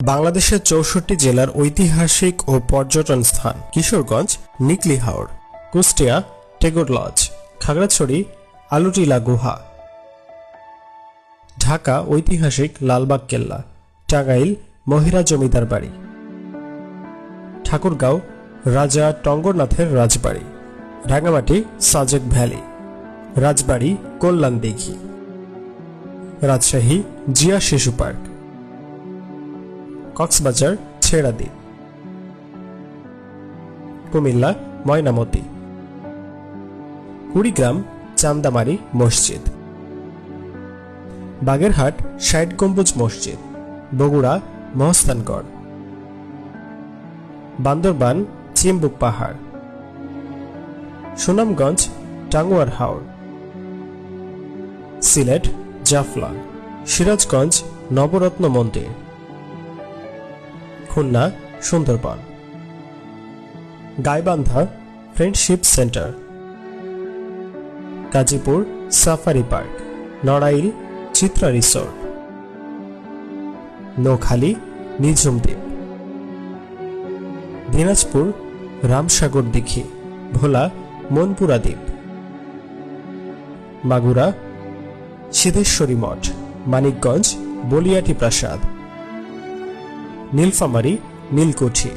বাংলাদেশের ৬৪ জেলার ঐতিহাসিক ও পর্যটন স্থান: কিশোরগঞ্জ নিকলি হাওর, কুষ্টিয়া টেগোর লজ, খাগড়াছড়ি আলুটিলা গুহা, ঢাকা ঐতিহাসিক লালবাগ কেল্লা, টাঙ্গাইল মহিরা জমিদার বাড়ি, ঠাকুরগাঁও রাজা টঙ্গরনাথের রাজবাড়ি, রাঙামাটি সাজেক ভ্যালি, রাজবাড়ী কল্যাণ দিঘি, রাজশাহী জিয়া শিশু পার্ক, কক্সবাজার ছেড়া দ্বীপ, কুমিল্লা ময়নামতি, কুড়িগ্রাম চান্দামারি মসজিদ, বাগেরহাট ষাট গম্বুজ মসজিদ, বগুড়া মহস্তানগড়, বান্দরবান চিম্বুক পাহাড়, Sunamganj Tanguar Haor, Sylhet Jaflong, Sirajganj Nabaratna Mandir, Khulna Sundarban, Gaibandha friendship centre, Gazipur safari park, Narail Chitra resort, Noakhali Nijhum Dwip, Dinajpur Ramsagar দিঘি, ভোলা মনপুরা দ্বীপ, মাগুরা সিদ্ধেশ্বরী মঠ, মানিকগঞ্জ বলিয়াটি প্রাসাদ, নীলফামারী নীলকুঠি,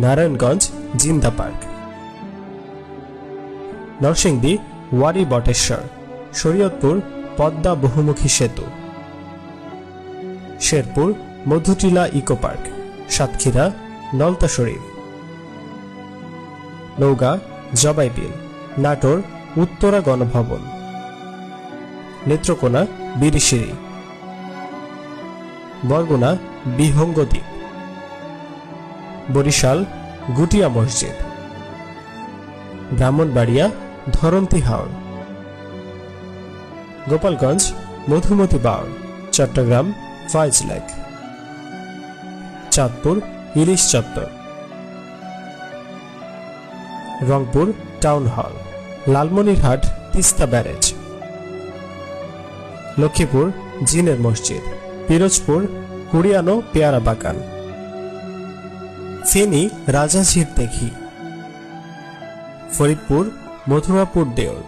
নারায়ণগঞ্জ জিন্দা পার্ক, নরসিংদী ওয়ারি বটেশ্বর, শরীয়তপুর পদ্মা বহুমুখী সেতু, শেরপুর মধুটিলা ইকো পার্ক, সাতক্ষীরা নলতা শরীফ, নওগাঁ জবাইবিল, নাটোর উত্তরা গণভবন, নেত্রকোনা বিরিশিরি, বরগুনা বিহঙ্গ দ্বীপ, বরিশাল গুটিয়া মসজিদ, ব্রাহ্মণবাড়িয়া ধরন্তী হাওর, গোপালগঞ্জ মধুমতি বাওর, চট্টগ্রাম ফয়েজ লেক, চাঁদপুর ইলিশ চত্বর, Rangpur town hall, Lalmonirhat Teesta barrage, Lakshmipur জিনের মসজিদ, পিরোজপুর কুড়িয়ানো পেয়ারা বাগান, ফেনী রাজাঝির দিঘি, ফরিদপুর মথুরাপুর দেউল,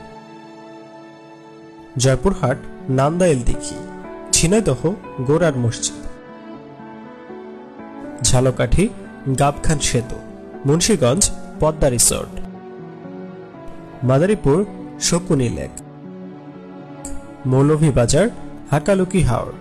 জয়পুরহাট নান্দাইল দিঘি, ঝিনাইদহ গোরার মসজিদ, ঝালকাঠি গাবখান সেতু, মুন্সিগঞ্জ পদ্মা রিসোর্ট, মাদারীপুর শকুনি লেক, মৌলভীবাজার হাকালুকি হাওর,